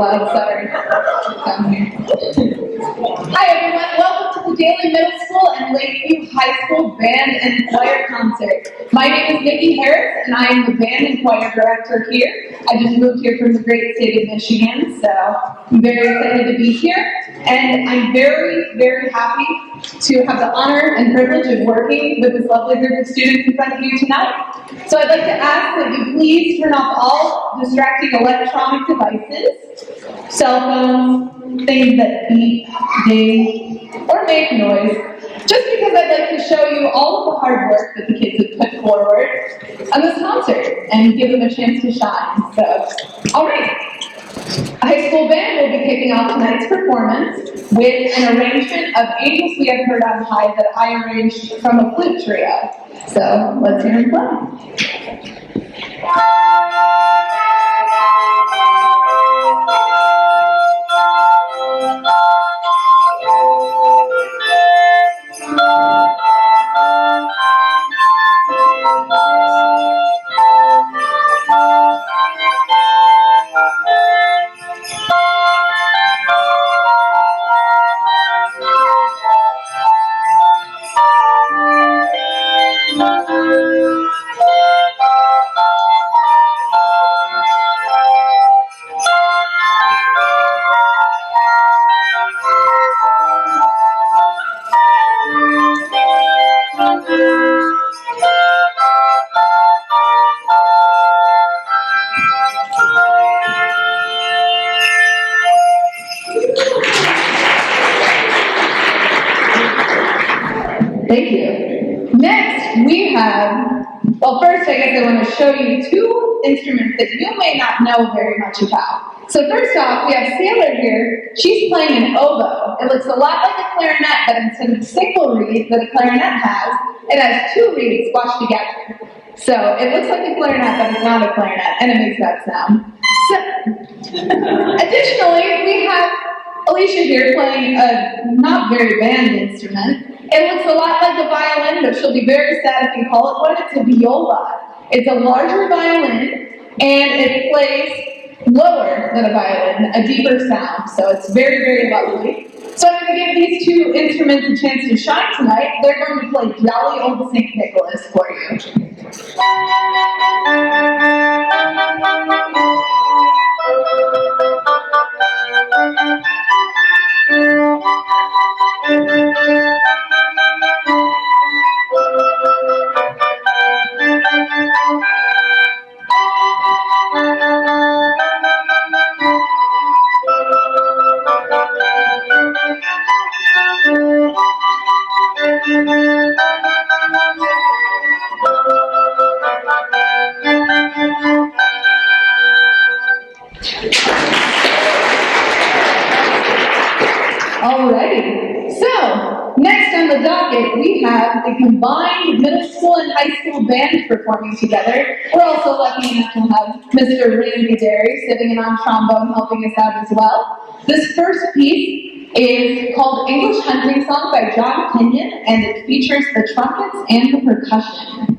loud, sorry. Down here. Hi everyone, welcome to the Daly Middle School and Lakeview High School Band and Choir Concert. My name is Nikki Harris and I am the Band and Choir Director here. I just moved here from the great state of Michigan, so I'm very excited to be here. And I'm very, very happy to have the honor and privilege of working with this lovely group of students in front of you tonight. So I'd like to ask that you please turn off all distracting electronic devices, cell phones, things that beep, ding, or make noise, just because I'd like to show you all of the hard work that the kids have put forward on this concert and give them a chance to shine. So, all right. High School Band will be kicking off tonight's performance with an arrangement of Angels We Have Heard on High that I arranged from a flute trio. So, let's hear them play. Thank you. Next, we have, well, first I guess I want to show you two instruments that you may not know very much about. So first off, we have Sailor here. She's playing an oboe. It looks a lot like a clarinet, but instead of the single reed that a clarinet has, it has two reeds squashed together. So it looks like a clarinet, but it's not a clarinet, and it makes that sound. So, additionally, we have Alicia here playing a not very band instrument. It looks a lot like a violin, but she'll be very sad if you call it one. It's a viola. It's a larger violin, and it plays lower than a violin, a deeper sound. So it's very, very lovely. So I'm going to give these two instruments a chance to shine tonight. They're going to play Jolly Old St. Nicholas for you. Alrighty, so next on the docket we have the combined middle school and high school band performing together. We're also lucky enough to have Mr. Randy Daly sitting in on trombone helping us out as well. This first piece is called English Hunting Song by John Kenyon, and it features the trumpets and the percussion.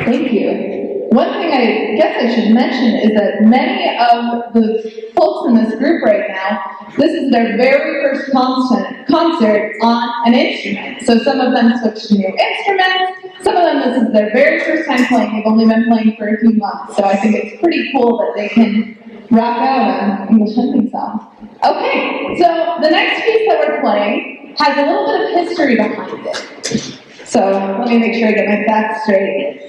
Thank you. One thing I guess I should mention is that many of the folks in this group right now, this is their very first concert on an instrument. So some of them switched to new instruments, some of them this is their very first time playing. They've only been playing for a few months. So I think it's pretty cool that they can rock out an English hunting song. Okay, so the next piece that we're playing has a little bit of history behind it. So let me make sure I get my facts straight.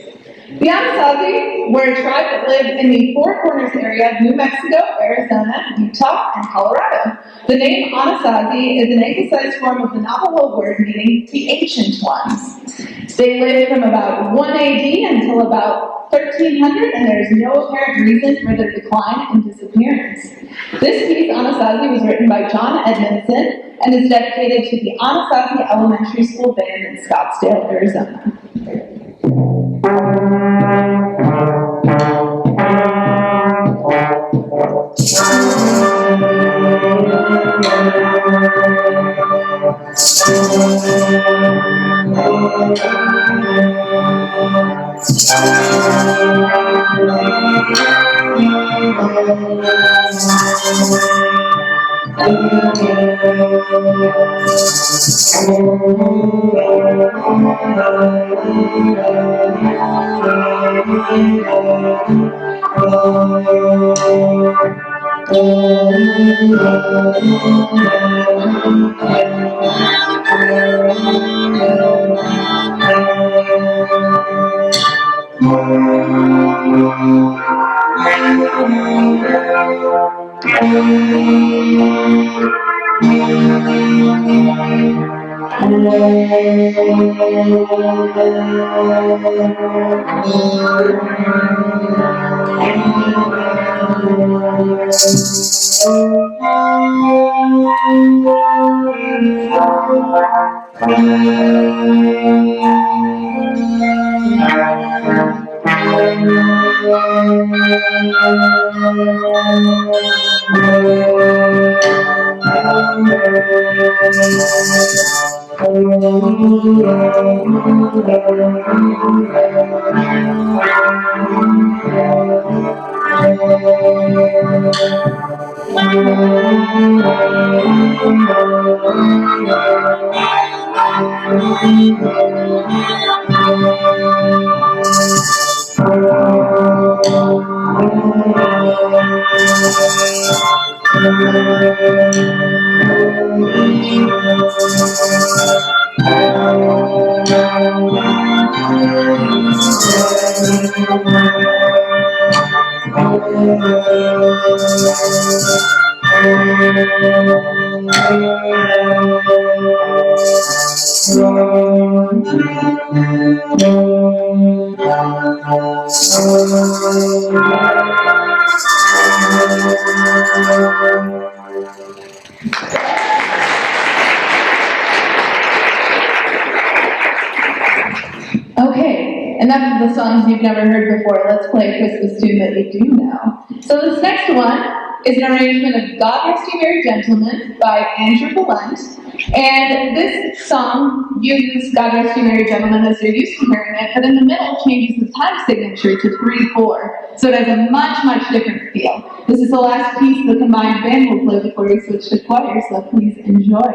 The Anasazi were a tribe that lived in the Four Corners area of New Mexico, Arizona, Utah, and Colorado. The name Anasazi is an anglicized form of the Navajo word meaning the ancient ones. They lived from about 1 AD until about 1300, and there is no apparent reason for their decline and disappearance. This piece, Anasazi, was written by John Edmondson and is dedicated to the Anasazi Elementary School Band in Scottsdale, Arizona. Okay, enough of the songs you've never heard before. Let's play a Christmas tune that you do know. So this next one is an arrangement of God Rest You Merry Gentlemen by Andrew Valent. And this song uses God Rest You Merry Gentlemen as you're used to hearing it, but in the middle changes the time signature to 3/4. So it has a much, much different feel. This is the last piece the combined band will play before we switch to choir, so please enjoy.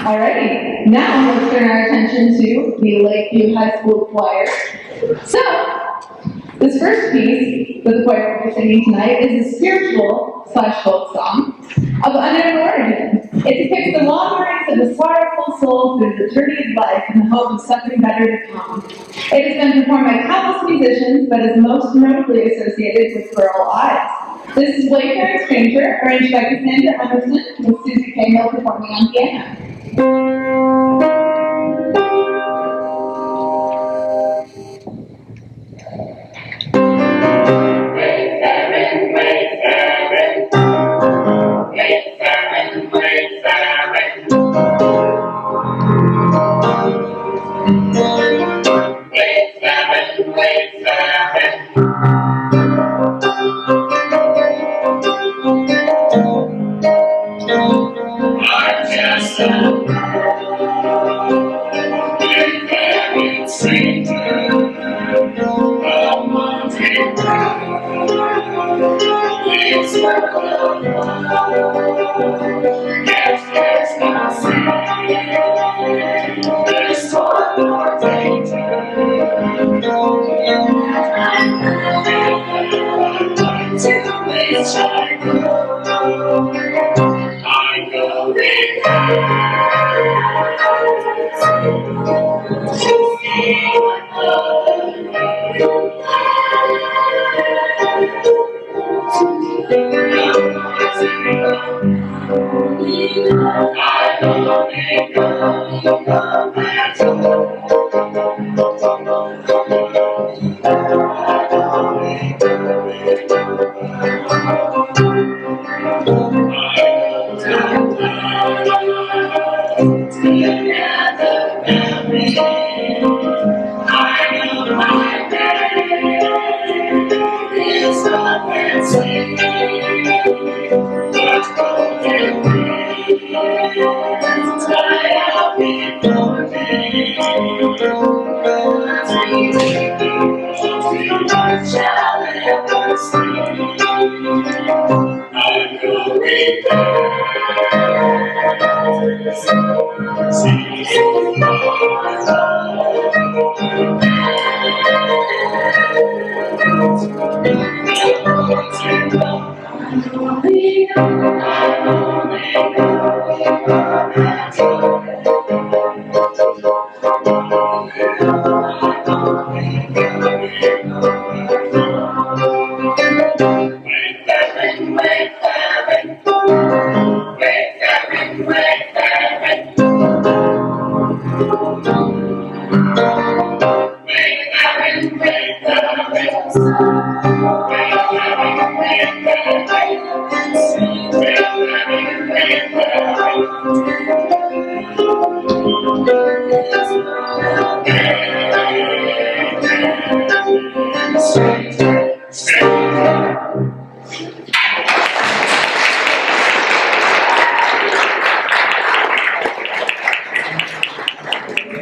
Alrighty, now let's turn our attention to the Lakeview High School Choir. So, this first piece that the choir will be singing tonight is a spiritual/folk song of unknown origin. It depicts the wanderings of the sorrowful soul through the journey of life in the hope of something better to come. It has been performed by countless musicians, but is most notably associated with Girl Eyes. This is Wayfaring Stranger, arranged by Cassandra Emerson, with Susie Cahill performing on piano.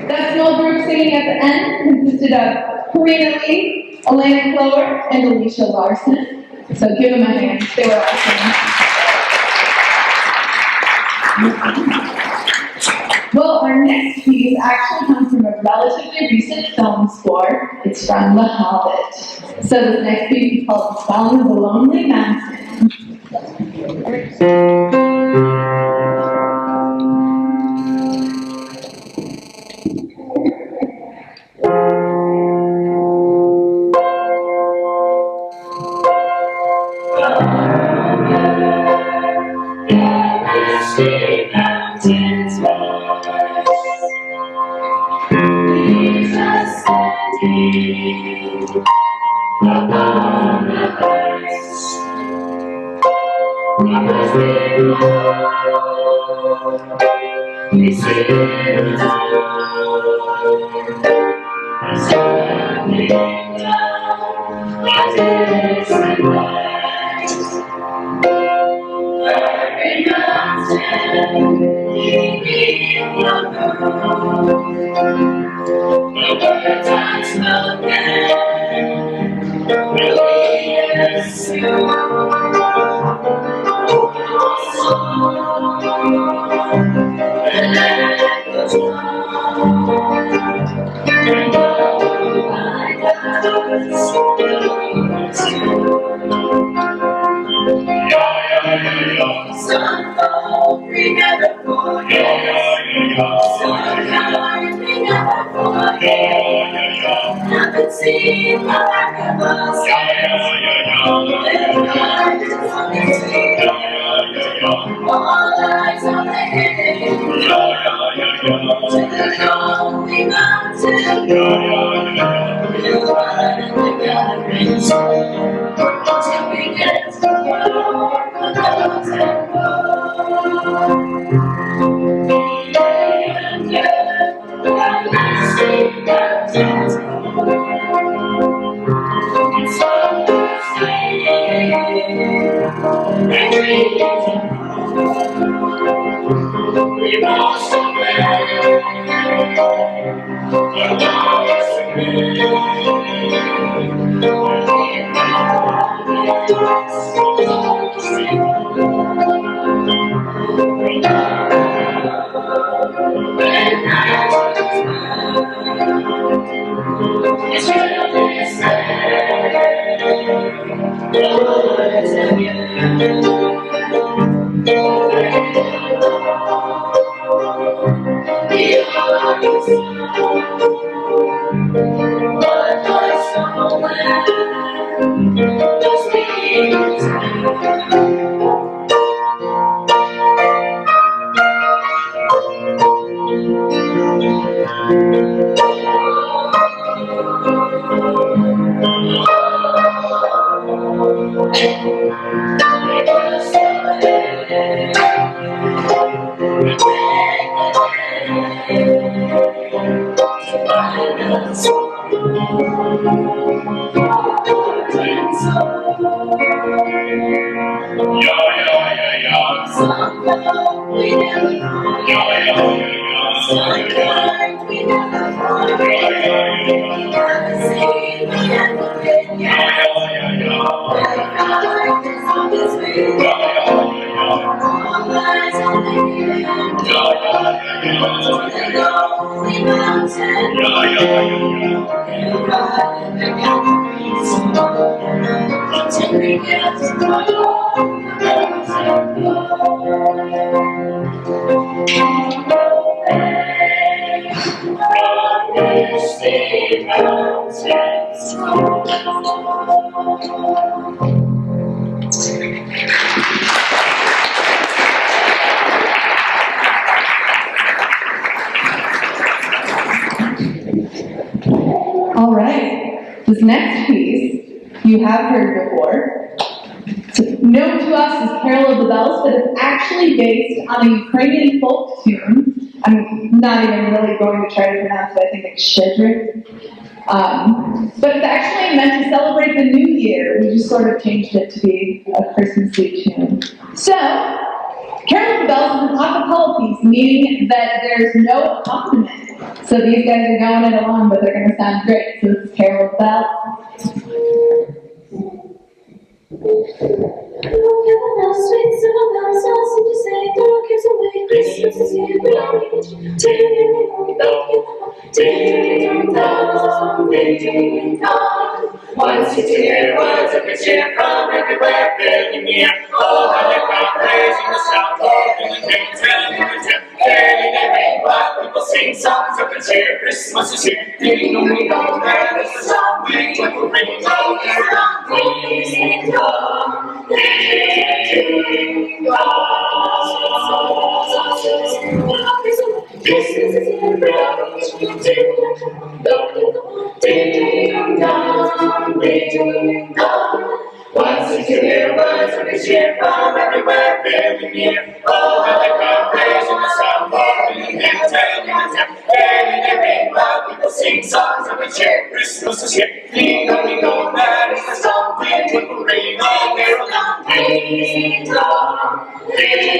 That small group singing at the end consisted of Karina Lee, Elena Clower, and Alicia Larson. So give them a hand. They were awesome. Well, our next piece actually comes from a relatively recent film score. It's from The Hobbit. So this next piece is called The Song of the Lonely Mountain. All right, this next piece you have heard before. It's known to us as Carol of the Bells, but it's actually based on a Ukrainian folk tune. I'm not even really going to try to pronounce it. I think it's Shedrik. But it's actually meant to celebrate the new year. We just sort of changed it to be a Christmassy tune. So, Carol of the Bells is an a cappella piece, meaning that there's no accompaniment. So these guys are going it along, but they're going to sound great. So this is Carol of the Bells. Sweet summer bells all seem to say, "Don't give away, Christmas is here." We are reaching, ding dong, ding dong. Once you hear words of good cheer from everywhere, filling the air. Oh, how the crowd plays in the south, in the day, telling the tale. Barely they ring, but people sing songs of good cheer. Christmas is here. Ding dong, there is the song. Ring, ring, ring, ding dong, ding dong, ding dong. Christmas is here, ding dong, ding dong. Once you hear words of good cheer from everywhere, filling the air. Oh, how the crowd plays in the sound, in the air, telling the tale. Barely they ring, but people sing songs of good cheer. Christmas is here. Ding dong, that is the song. Ring, ring, ring, all carol on. Ding dong, ding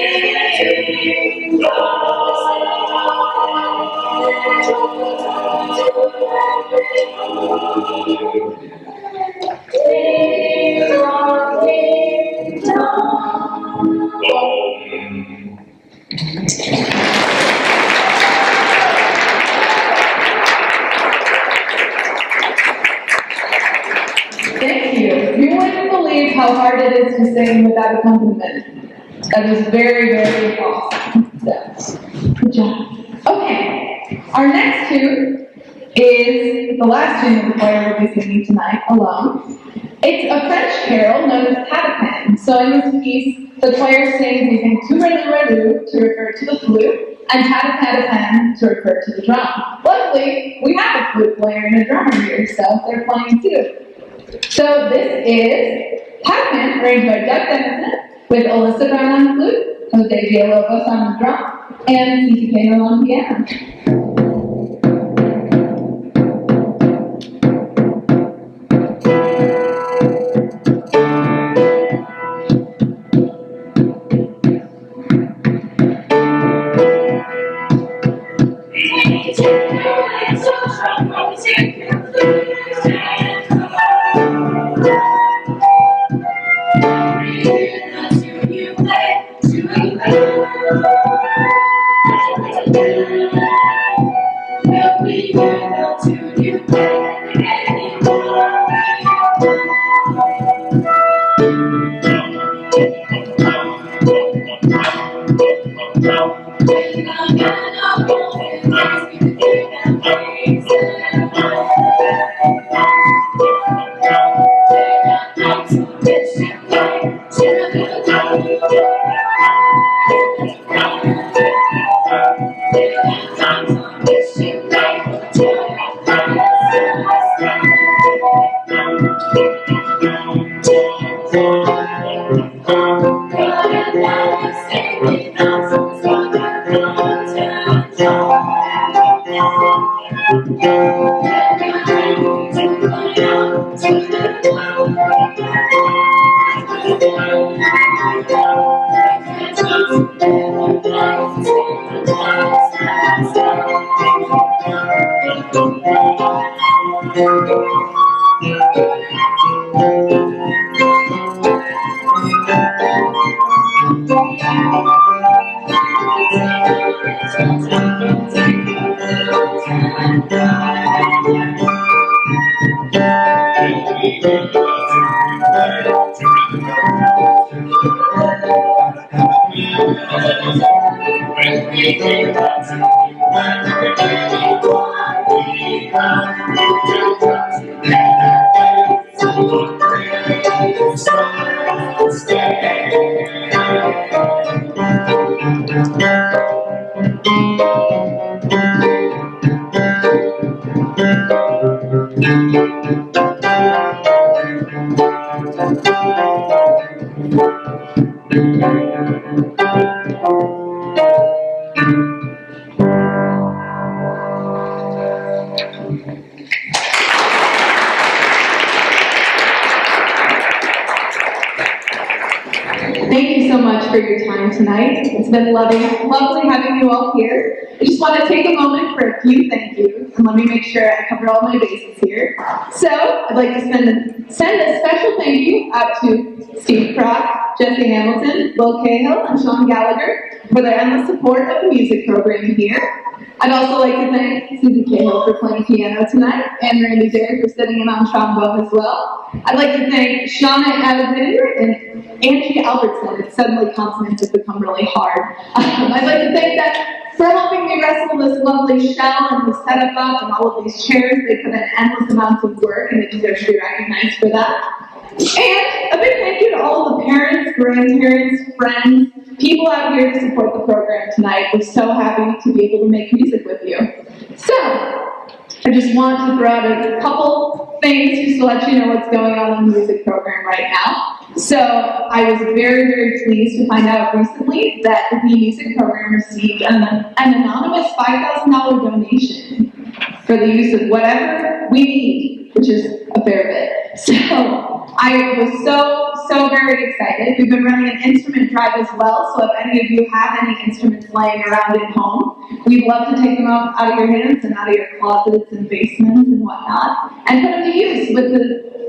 Thank you. You wouldn't believe how hard it is to sing without accompaniment. That is very, very awesome. So, good job. Okay, our next tune is the last tune that the choir will be singing tonight alone. It's a French carol known as Tatapan. So in this piece, the choir sings using tourelu to refer to the flute and tatapan to refer to the drum. Luckily, we have a flute player and a drummer here, so they're playing too. So this is Tatapan, arranged by Doug Dennison, with Alyssa Brown on the flute, Jose Villalobos on the drum, and C.C. Kano on the piano. Thank you so so much for your time tonight. It's been lovely having you all here. I just want to take a moment for a few thank yous, and let me make sure I cover all my bases here. So, I'd like to send a special thank you out to Steve Crock, Jesse Hamilton, Will Cahill, and Sean Gallagher for their endless support of the music program here. I'd also like to thank Susie Cahill for playing piano tonight, and Randy Derrick for sitting in on trombone as well. I'd like to thank Shauna Alexander and Angie Albertson. Suddenly consonants have become really hard. I'd like to thank them for helping me wrestle this lovely shell and the setup up and all of these chairs. They put in endless amounts of work, and they deserve to be recognized for that. And a big thank you to all of the parents, grandparents, friends, people out here to support the program tonight. We're so happy to be able to make music with you. So, I just want to throw out a couple things just to let you know what's going on in the music program right now. So, I was very, very pleased to find out recently that the music program received an anonymous $5,000 donation for the use of whatever we need, which is a fair bit. So, I was so very excited. We've been running an instrument drive as well, so if any of you have any instruments laying around at home, we'd love to take them out of your hands and out of your closets and basements and whatnot, and put them to use with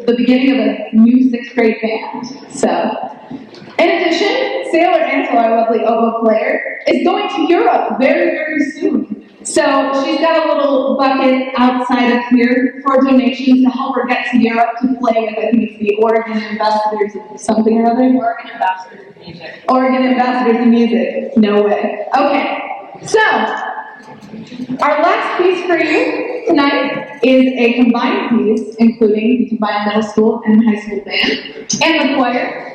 the beginning of a new 6th grade band. So, in addition, Sailor Ansel, our lovely oboe player, is going to Europe very, very soon. So she's got a little bucket outside of here for donations to help her get to Europe to play with, I think it's the Oregon Ambassadors of something or other. Oregon Ambassadors of Music. Oregon Ambassadors of Music. No way. Okay. So, our last piece for you tonight is a combined piece, including the combined middle school and high school band, and the choir.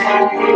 Thank you.